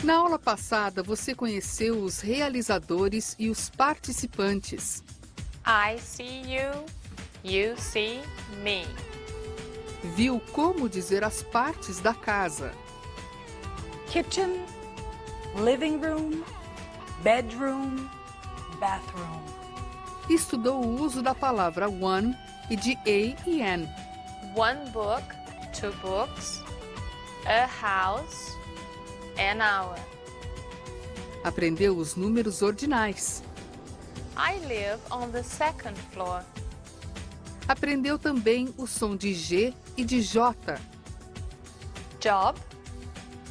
Na aula passada, você conheceu os realizadores e os participantes. I see you, you see me. Viu como dizer as partes da casa. Kitchen, living room, bedroom, bathroom. Estudou o uso da palavra one e de a e an. One book, two books, a house, an hour. Aprendeu os números ordinais. I live on the second floor. Aprendeu também o som de G e de J. Job,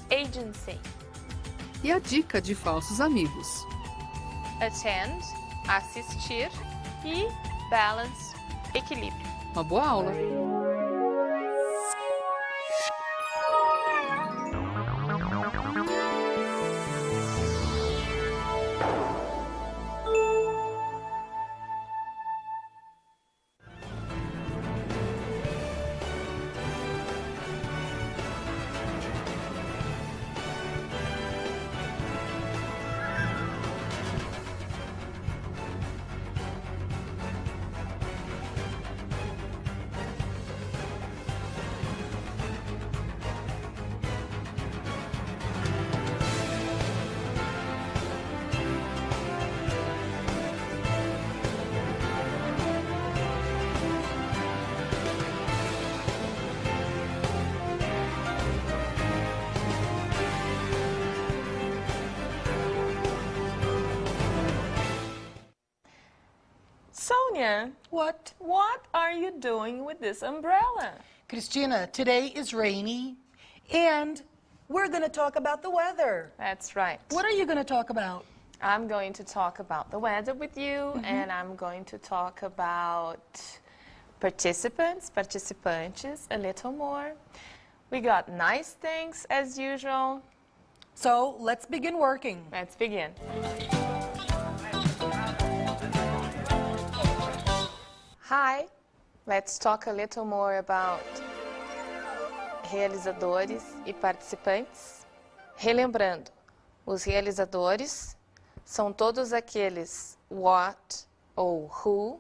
agency. E a dica de falsos amigos. Attend, assistir e balance, equilíbrio. Uma boa aula! Sonia, What? what are you doing with this umbrella? Christina, today is rainy, and we're going to talk about the weather. That's right. What are you going to talk about? I'm going to talk about the weather with you, and I'm going to talk about participants, participantes, a little more. We got nice things as usual. So let's begin working. Let's begin. Hi, let's talk a little more about realizadores e participantes. Relembrando, os realizadores são todos aqueles what ou who,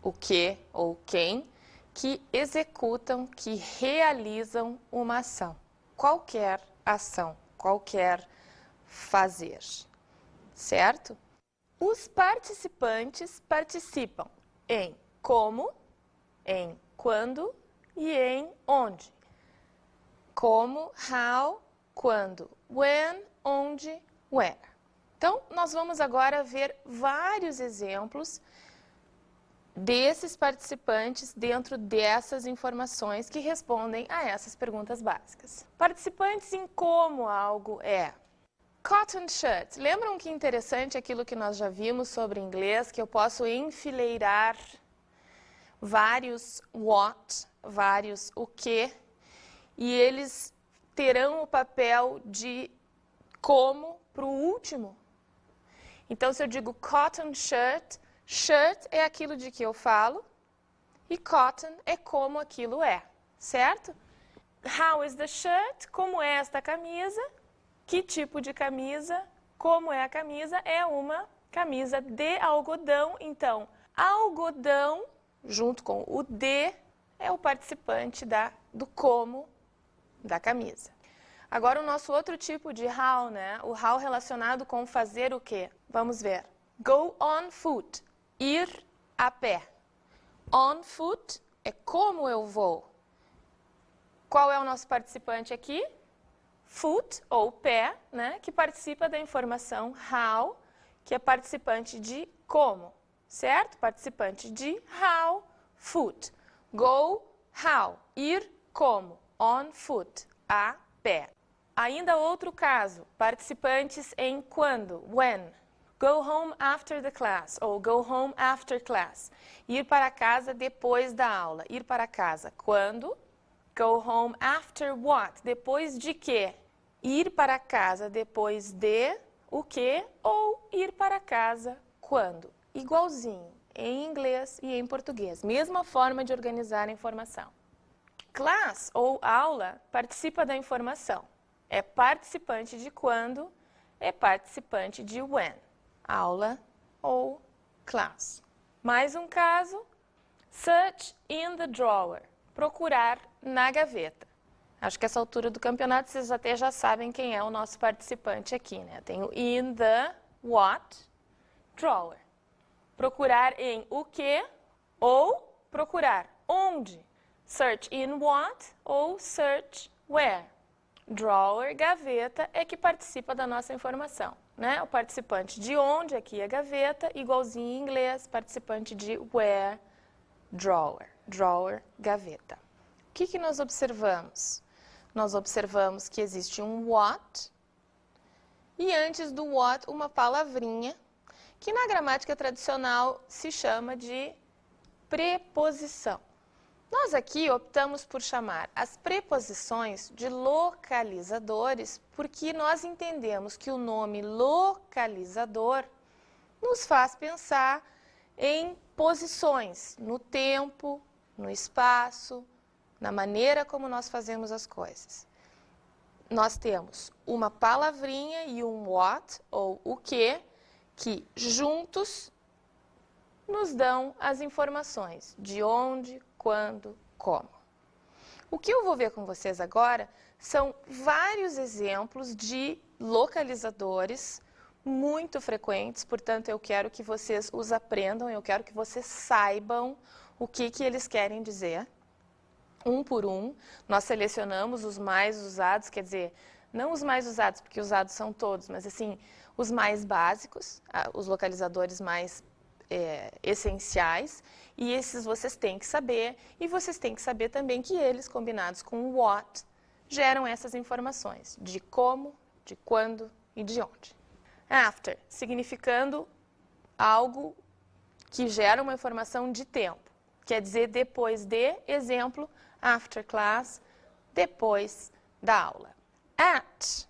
o que ou quem, que executam, que realizam uma ação. Qualquer ação, qualquer fazer, certo? Os participantes participam em como, em quando e em onde. Como, how, quando, when, onde, where. Então, nós vamos agora ver vários exemplos desses participantes dentro dessas informações que respondem a essas perguntas básicas. Participantes em como algo é. Cotton shirt. Lembram que interessante aquilo que nós já vimos sobre inglês, que eu posso enfileirar vários what, vários o que, e eles terão o papel de como para o último. Então, se eu digo cotton shirt, shirt é aquilo de que eu falo e cotton é como aquilo é, certo? How is the shirt? Como é esta camisa? Que tipo de camisa? Como é a camisa? É uma camisa de algodão. Então, algodão, junto com o de, é o participante do como da camisa. Agora, o nosso outro tipo de how, né? O how relacionado com fazer o quê? Vamos ver. Go on foot. Ir a pé. On foot é como eu vou. Qual é o nosso participante aqui? Foot, ou pé, né, que participa da informação how, que é participante de como, certo? Participante de how, foot. Go, how, ir como, on foot, a pé. Ainda outro caso, participantes em quando, when. Go home after the class, ou go home after class. Ir para casa depois da aula. Ir para casa quando? Go home after what? Depois de quê? Ir para casa depois de o quê? Ou ir para casa quando? Igualzinho, em inglês e em português. Mesma forma de organizar a informação. Class, ou aula, participa da informação é participante de quando, é participante de when. Aula ou class. Mais um caso, search in the drawer. Procurar na gaveta. Acho que essa altura do campeonato vocês até já sabem quem é o nosso participante aqui, né? Tem o in the what drawer. Procurar em o que ou procurar onde. Search in what ou search where. Drawer, gaveta, é que participa da nossa informação, né? O participante de onde, aqui é gaveta, igualzinho em inglês, participante de where, drawer. Drawer, gaveta. O que nós observamos? Nós observamos que existe um what e antes do what uma palavrinha que na gramática tradicional se chama de preposição. Nós aqui optamos por chamar as preposições de localizadores porque nós entendemos que o nome localizador nos faz pensar em posições no tempo, no espaço, na maneira como nós fazemos as coisas. Nós temos uma palavrinha e um what, ou o que juntos nos dão as informações de onde, quando, como. O que eu vou ver com vocês agora são vários exemplos de localizadores muito frequentes, portanto, eu quero que vocês os aprendam, eu quero que vocês saibam o que eles querem dizer. Um por um, nós selecionamos os mais usados, quer dizer, não os mais usados, porque usados são todos, mas assim, os mais básicos, os localizadores mais essenciais, e esses vocês têm que saber, e vocês têm que saber também que eles, combinados com o what, geram essas informações de como, de quando e de onde. After, significando algo que gera uma informação de tempo, quer dizer depois de, exemplo, after class, depois da aula. At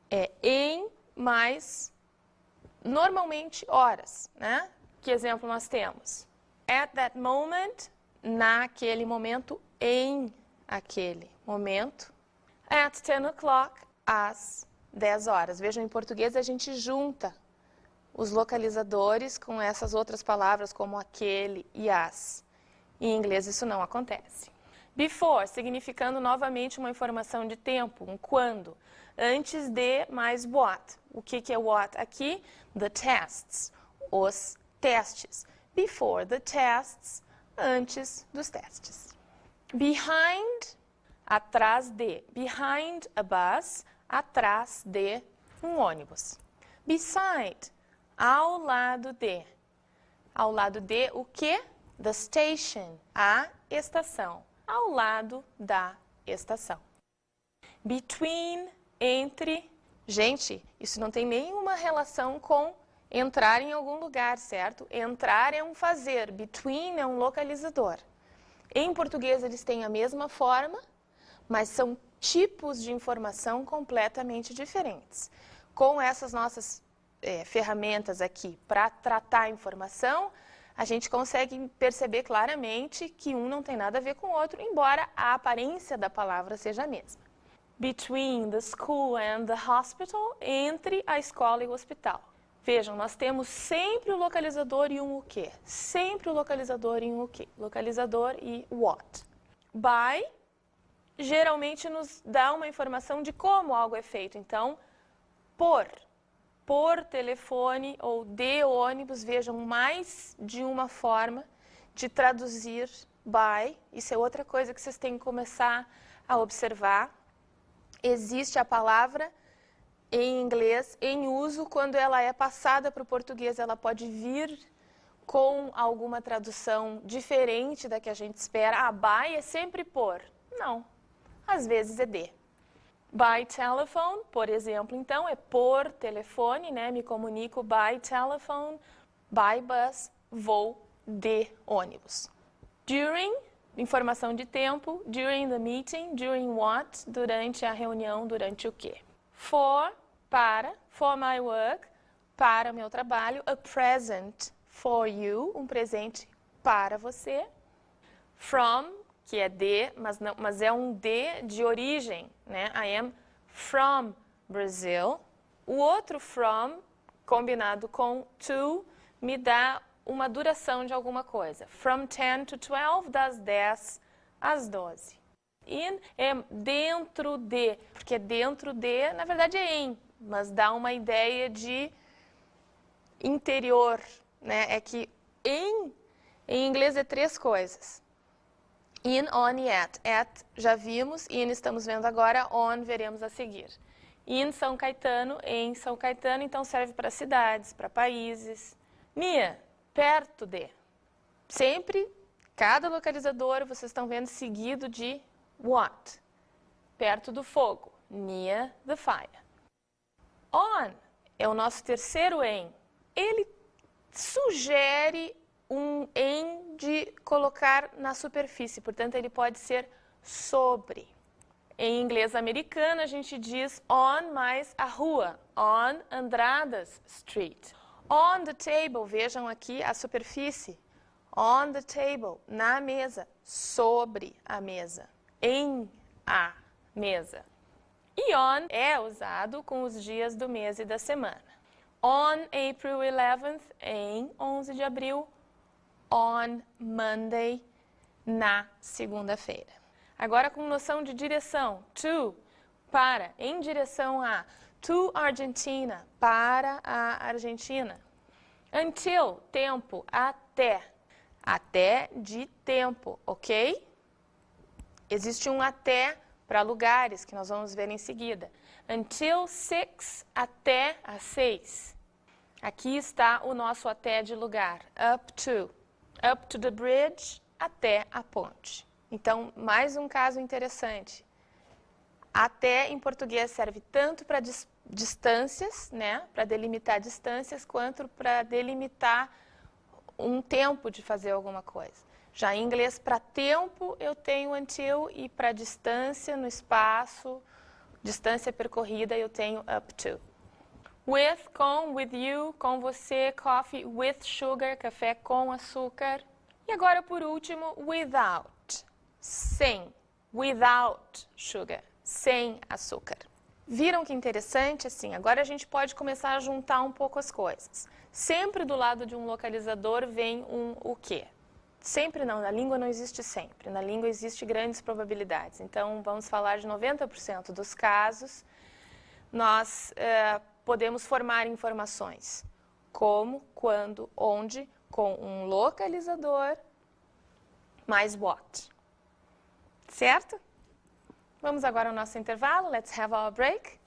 é em mais, normalmente, horas, né? Que exemplo nós temos? At that moment, naquele momento, em aquele momento. At 10 o'clock, às 10 horas. Vejam, em português a gente junta os localizadores com essas outras palavras como aquele e as. Em inglês isso não acontece. Before, significando novamente uma informação de tempo, um quando. Antes de mais what. O que é what aqui? The tests, os testes. Before the tests, antes dos testes. Behind, atrás de. Behind a bus, atrás de um ônibus. Beside, ao lado de. Ao lado de o quê? The station, a estação. Ao lado da estação. Between, entre. Gente, isso não tem nenhuma relação com entrar em algum lugar, certo? Entrar é um fazer, between é um localizador. Em português eles têm a mesma forma, mas são tipos de informação completamente diferentes. Com essas nossas ferramentas aqui para tratar a informação, a gente consegue perceber claramente que um não tem nada a ver com o outro, embora a aparência da palavra seja a mesma. Between the school and the hospital, entre a escola e o hospital. Vejam, nós temos sempre o localizador e um o quê? Sempre o localizador e um o quê? Localizador e what. By, geralmente nos dá uma informação de como algo é feito. Então, por telefone ou de ônibus, vejam, mais de uma forma de traduzir by. Isso é outra coisa que vocês têm que começar a observar. Existe a palavra em inglês em uso quando ela é passada para o português. Ela pode vir com alguma tradução diferente da que a gente espera. By é sempre por. Não, às vezes é de. By telephone, por exemplo, então, é por telefone, né? Me comunico by telephone, by bus, vou de ônibus. During, informação de tempo, during the meeting, during what, durante a reunião, durante o quê. For, para, for my work, para o meu trabalho. A present for you, um presente para você. From, que é de, mas é um de origem, né? I am from Brazil. O outro from, combinado com to, me dá uma duração de alguma coisa. From 10 to 12, das 10 às 12. In é dentro de, porque dentro de, na verdade é em, mas dá uma ideia de interior, né? É que em inglês é 3 coisas. In, on e at. At já vimos, in estamos vendo agora, on veremos a seguir. In São Caetano, em São Caetano, então serve para cidades, para países. Near, perto de. Sempre, cada localizador, vocês estão vendo seguido de what? Perto do fogo. Near the fire. On é o nosso terceiro em. Ele sugere um em de colocar na superfície, portanto, ele pode ser sobre. Em inglês americano, a gente diz on mais a rua, on Andradas Street. On the table, vejam aqui a superfície. On the table, na mesa, sobre a mesa, em a mesa. E on é usado com os dias do mês e da semana. On April 11th, em 11 de abril. On Monday, na segunda-feira. Agora com noção de direção. To, para, em direção a. To Argentina, para a Argentina. Until, tempo, até. Até de tempo, ok? Existe um até para lugares, que nós vamos ver em seguida. Until 6, até às 6. Aqui está o nosso até de lugar. Up to. Up to the bridge, até a ponte. Então, mais um caso interessante. Até, em português, serve tanto para distâncias, né, para delimitar distâncias, quanto para delimitar um tempo de fazer alguma coisa. Já em inglês, para tempo, eu tenho until, e para distância, no espaço, distância percorrida, eu tenho up to. With, com, with you, com você, coffee with sugar, café com açúcar. E agora, por último, without, sem, without sugar, sem açúcar. Viram que interessante? Assim, agora a gente pode começar a juntar um pouco as coisas. Sempre do lado de um localizador vem um o quê? Sempre não, na língua não existe sempre. Na língua existe grandes probabilidades. Então, vamos falar de 90% dos casos. Nós podemos formar informações. Como, quando, onde, com um localizador mais what. Certo? Vamos agora ao nosso intervalo. Let's have our break.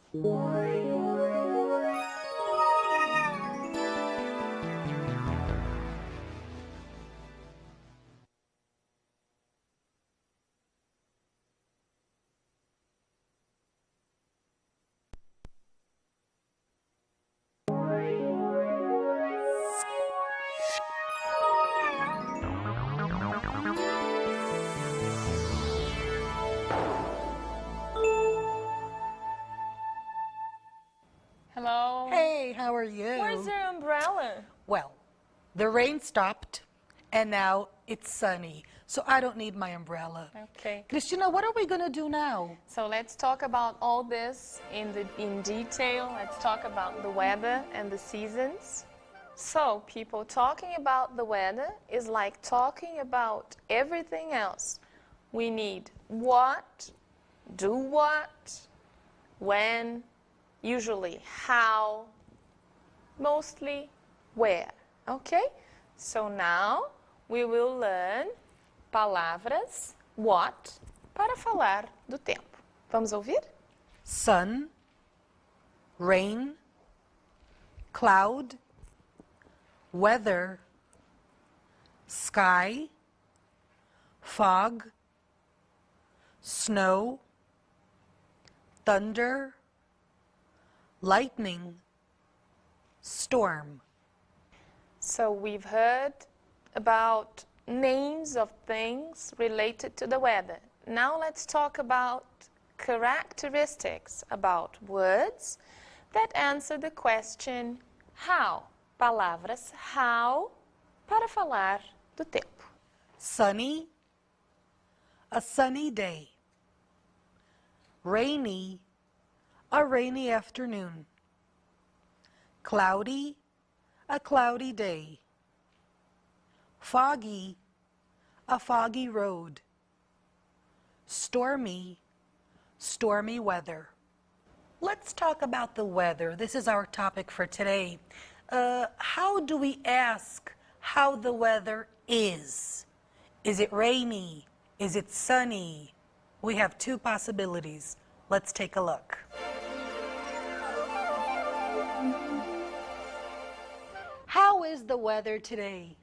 Hello. Hey, how are you? Where's your umbrella? Well, the rain stopped, and now it's sunny, so I don't need my umbrella. Okay. Cristina, what are we going to do now? So let's talk about all this in detail. Let's talk about the weather and the seasons. So, people, talking about the weather is like talking about everything else. We need what, do what, when, usually how, mostly where. Okay? So now we will learn palavras what para falar do tempo. Vamos ouvir? Sun, rain, cloud, weather, sky, fog, snow, thunder, lightning, storm. So we've heard about names of things related to the weather. Now let's talk about characteristics, about words that answer the question how. Palavras how para falar do tempo. Sunny, a sunny day. Rainy, a rainy afternoon. Cloudy, a cloudy day. Foggy, a foggy road. Stormy, stormy weather. Let's talk about the weather. This is our topic for today. How do we ask how the weather is? Is it rainy? Is it sunny? We have two possibilities. Let's take a look. How is the weather today?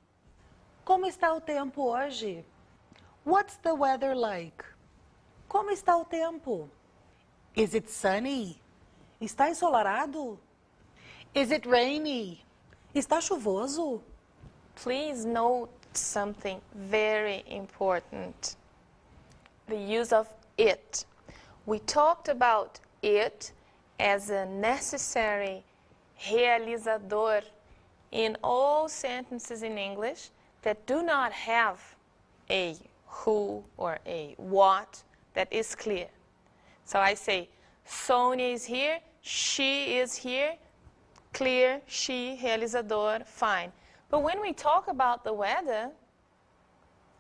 Como está o tempo hoje? What's the weather like? Como está o tempo? Is it sunny? Está ensolarado? Is it rainy? Está chuvoso? Please note something very important. The use of it. We talked about it as a necessary realizador in all sentences in English that do not have a who or a what that is clear. So I say, Sonia is here, she is here, clear, she, realizador, fine. But when we talk about the weather,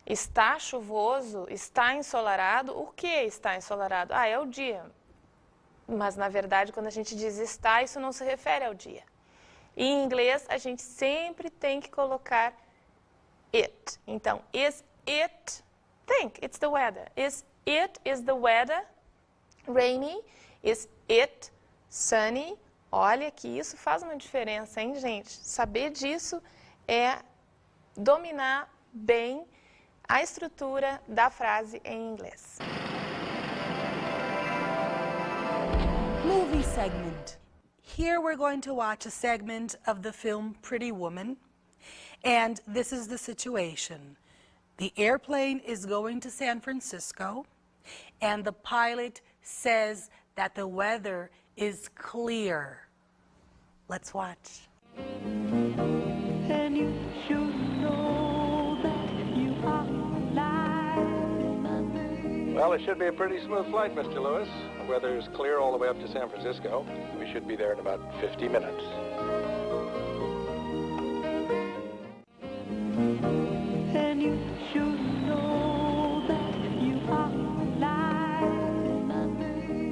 está chuvoso, está ensolarado, o que está ensolarado? Ah, é o dia. Mas, na verdade, quando a gente diz está, isso não se refere ao dia. Em inglês, a gente sempre tem que colocar it. Então, is it, think, it's the weather. Is the weather rainy? Is it sunny? Olha que isso faz uma diferença, hein, gente? Saber disso é dominar bem a estrutura da frase em inglês. Movie segment. Here we're going to watch a segment of the film Pretty Woman. And this is the situation. The airplane is going to San Francisco, and the pilot says that the weather is clear. Let's watch. And you should know that you are alive. Well, it should be a pretty smooth flight, Mr. Lewis. The weather is clear all the way up to San Francisco. We should be there in about 50 minutes. And you should know that you are alive.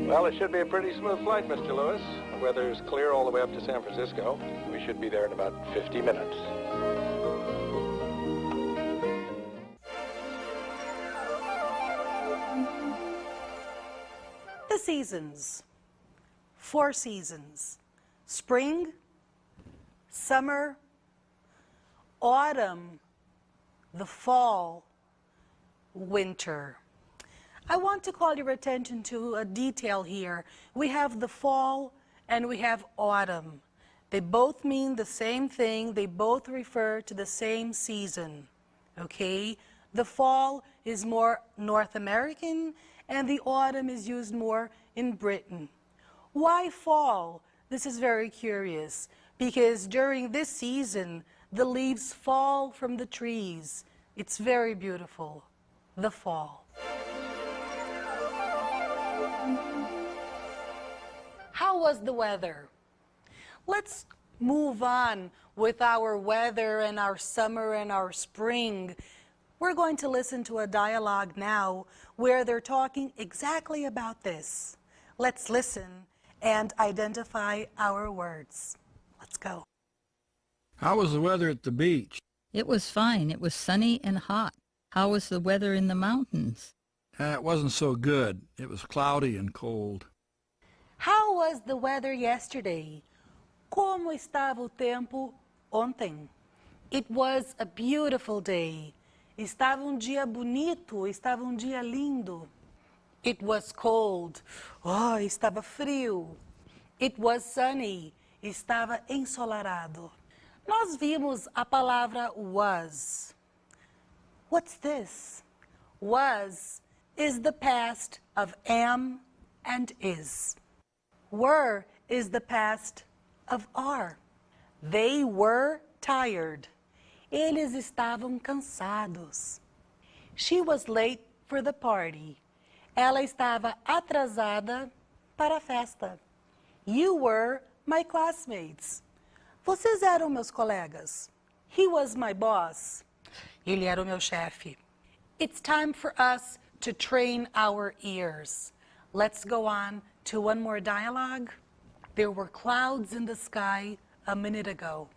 Well, it should be a pretty smooth flight, Mr. Lewis. The weather is clear all the way up to San Francisco. We should be there in about 50 minutes. The seasons. 4 seasons. Spring, summer, autumn, the fall, winter. I want to call your attention to a detail here. We have the fall and we have autumn. They both mean the same thing. They both refer to the same season. Okay? The fall is more North American and the autumn is used more in Britain. Why fall? This is very curious because during this season, the leaves fall from the trees. It's very beautiful, the fall. How was the weather? Let's move on with our weather and our summer and our spring. We're going to listen to a dialogue now where they're talking exactly about this. Let's listen and identify our words. Let's go. How was the weather at the beach? It was fine. It was sunny and hot. How was the weather in the mountains? It wasn't so good. It was cloudy and cold. How was the weather yesterday? Como estava o tempo ontem? It was a beautiful day. Estava dia bonito, estava dia lindo. It was cold. Oh, estava frio. It was sunny. Estava ensolarado. Nós vimos a palavra was. What's this? Was is the past of am and is. Were is the past of are. They were tired. Eles estavam cansados. She was late for the party. Ela estava atrasada para a festa. You were my classmates. Vocês eram meus colegas. He was my boss. Ele era o meu chefe. It's time for us to train our ears. Let's go on to one more dialogue. There were clouds in the sky a minute ago.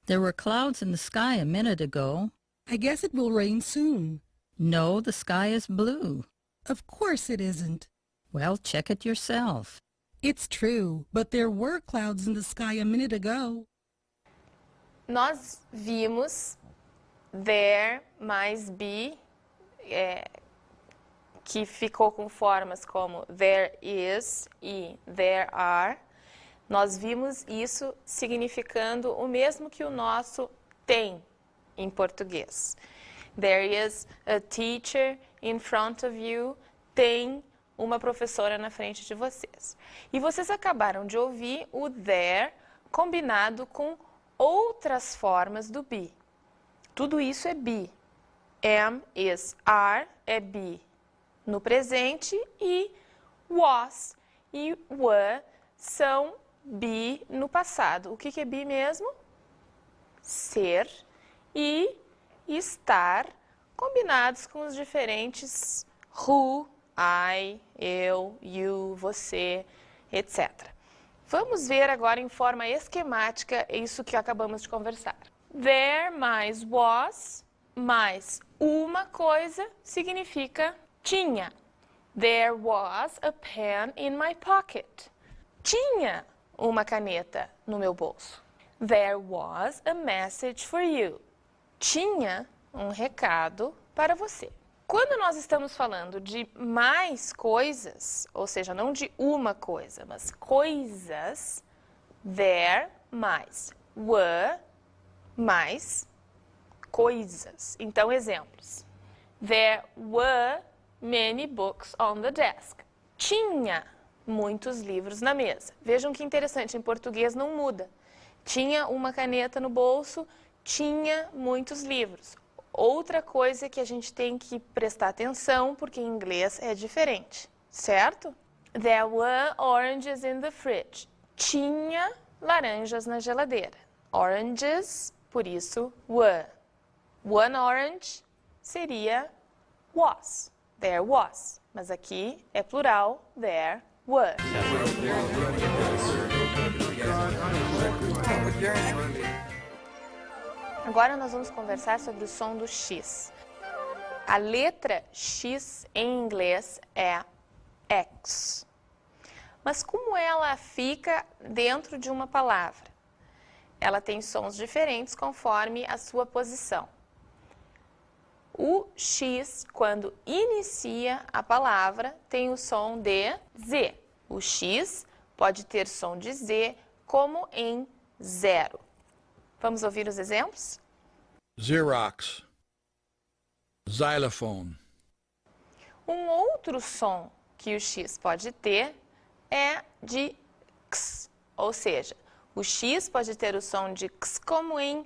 There were clouds in the sky a minute ago. I guess it will rain soon. No, the sky is blue. Of course it isn't. Well, check it yourself. It's true, but there were clouds in the sky a minute ago. Nós vimos there mais be, que ficou com formas como there is e there are. Nós vimos isso significando o mesmo que o nosso tem em português. There is a teacher in front of you. Tem uma professora na frente de vocês. E vocês acabaram de ouvir o there combinado com outras formas do be. Tudo isso é be. Am, is, are é be no presente e was e were são be no passado. O que é be mesmo? Ser e estar combinados com os diferentes who, I, eu, you, você, etc. Vamos ver agora em forma esquemática isso que acabamos de conversar. There mais was mais uma coisa significa tinha. There was a pen in my pocket. Tinha uma caneta no meu bolso. There was a message for you. Tinha um recado para você. Quando nós estamos falando de mais coisas, ou seja, não de uma coisa, mas coisas, there mais were mais coisas. Então, exemplos. There were many books on the desk. Tinha muitos livros na mesa. Vejam que interessante, em português não muda. Tinha uma caneta no bolso, tinha muitos livros. Outra coisa que a gente tem que prestar atenção, porque em inglês é diferente, certo? There were oranges in the fridge. Tinha laranjas na geladeira. Oranges, por isso, were. One orange seria was. There was. Mas aqui é plural, there were. Agora nós vamos conversar sobre o som do X. A letra X em inglês é X. Mas como ela fica dentro de uma palavra? Ela tem sons diferentes conforme a sua posição. O X, quando inicia a palavra, tem o som de Z. O X pode ter som de Z como em zero. Vamos ouvir os exemplos? Xerox. Xylophone. Um outro som que o X pode ter é de X, ou seja, o X pode ter o som de X como em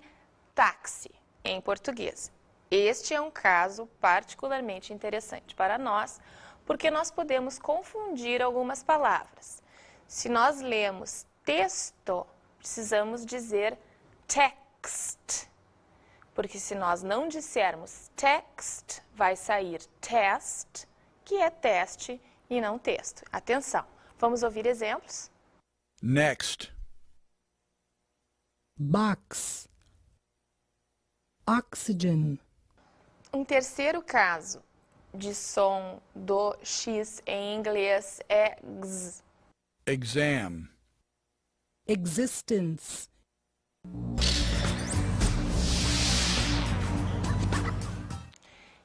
táxi, em português. Este é um caso particularmente interessante para nós, porque nós podemos confundir algumas palavras. Se nós lemos texto, precisamos dizer text, porque se nós não dissermos text, vai sair test, que é teste e não texto. Atenção, vamos ouvir exemplos? Next. Box. Oxygen. Um terceiro caso de som do X em inglês é X. Exam. Existence.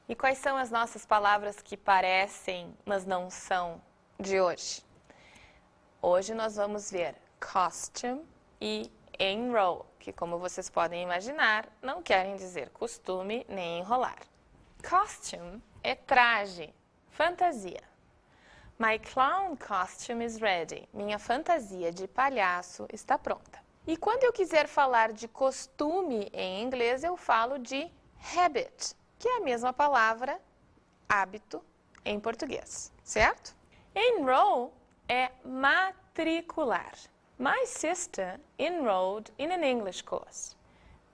E quais são as nossas palavras que parecem, mas não são, de hoje? Hoje nós vamos ver costume e enroll, que, como vocês podem imaginar, não querem dizer costume nem enrolar. Costume é traje, fantasia. My clown costume is ready. Minha fantasia de palhaço está pronta. E quando eu quiser falar de costume em inglês, eu falo de habit, que é a mesma palavra hábito em português, certo? Enroll é matricular. matricular. My sister enrolled in an English course.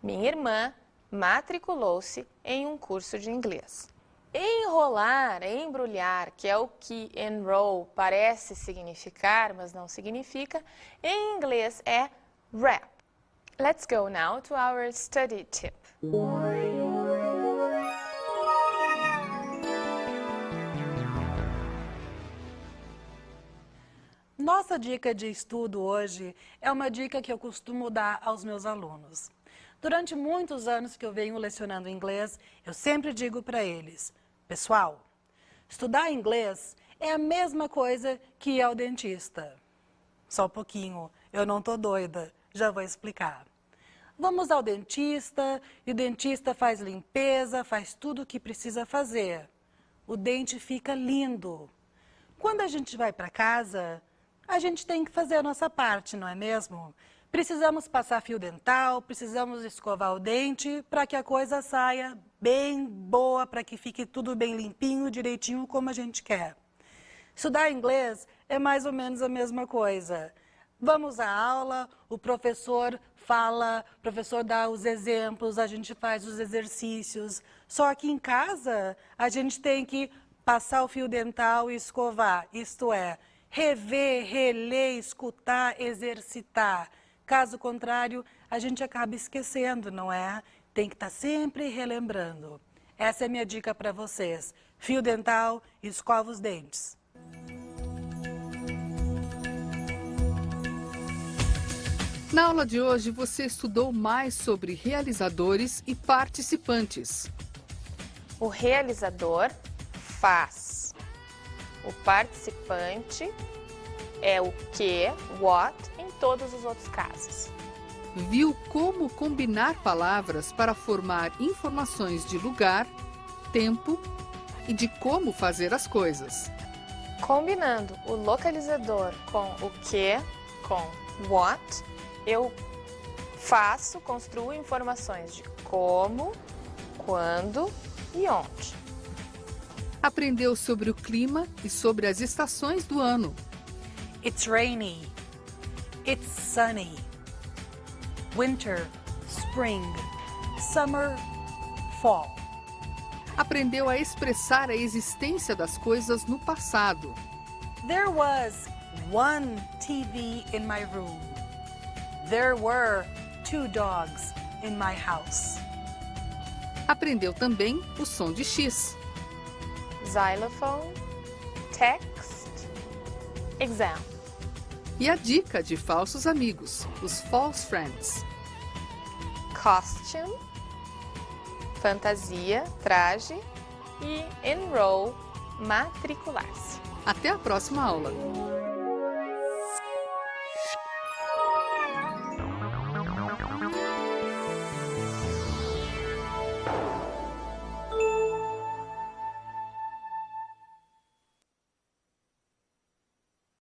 Minha irmã matriculou-se em um curso de inglês. Enrolar, embrulhar, que é o que enroll parece significar, mas não significa, em inglês é wrap. Let's go now to our study tip. Nossa dica de estudo hoje é uma dica que eu costumo dar aos meus alunos. Durante muitos anos que eu venho lecionando inglês, eu sempre digo para eles: pessoal, estudar inglês é a mesma coisa que ir ao dentista. Só um pouquinho, eu não tô doida, já vou explicar. Vamos ao dentista e o dentista faz limpeza, faz tudo o que precisa fazer. O dente fica lindo. Quando a gente vai para casa, a gente tem que fazer a nossa parte, não é mesmo? Precisamos passar fio dental, precisamos escovar o dente para que a coisa saia bem boa, para que fique tudo bem limpinho, direitinho, como a gente quer. Estudar inglês é mais ou menos a mesma coisa. Vamos à aula, o professor fala, o professor dá os exemplos, a gente faz os exercícios. Só que em casa, a gente tem que passar o fio dental e escovar, isto é, rever, reler, escutar, exercitar. Caso contrário, a gente acaba esquecendo, não é? Tem que estar sempre relembrando. Essa é a minha dica para vocês. Fio dental e escova os dentes. Na aula de hoje, você estudou mais sobre realizadores e participantes. O realizador faz. O participante é o que, what, em todos os outros casos. Viu como combinar palavras para formar informações de lugar, tempo e de como fazer as coisas. Combinando o localizador com o que, com what, eu construo informações de como, quando e onde. Aprendeu sobre o clima e sobre as estações do ano. It's rainy. It's sunny. Winter, spring, summer, fall. Aprendeu a expressar a existência das coisas no passado. There was one TV in my room. There were 2 dogs in my house. Aprendeu também o som de X. Xylophone, text, exam. E a dica de falsos amigos, os false friends. Costume, fantasia, traje e enroll, matricular-se. Até a próxima aula!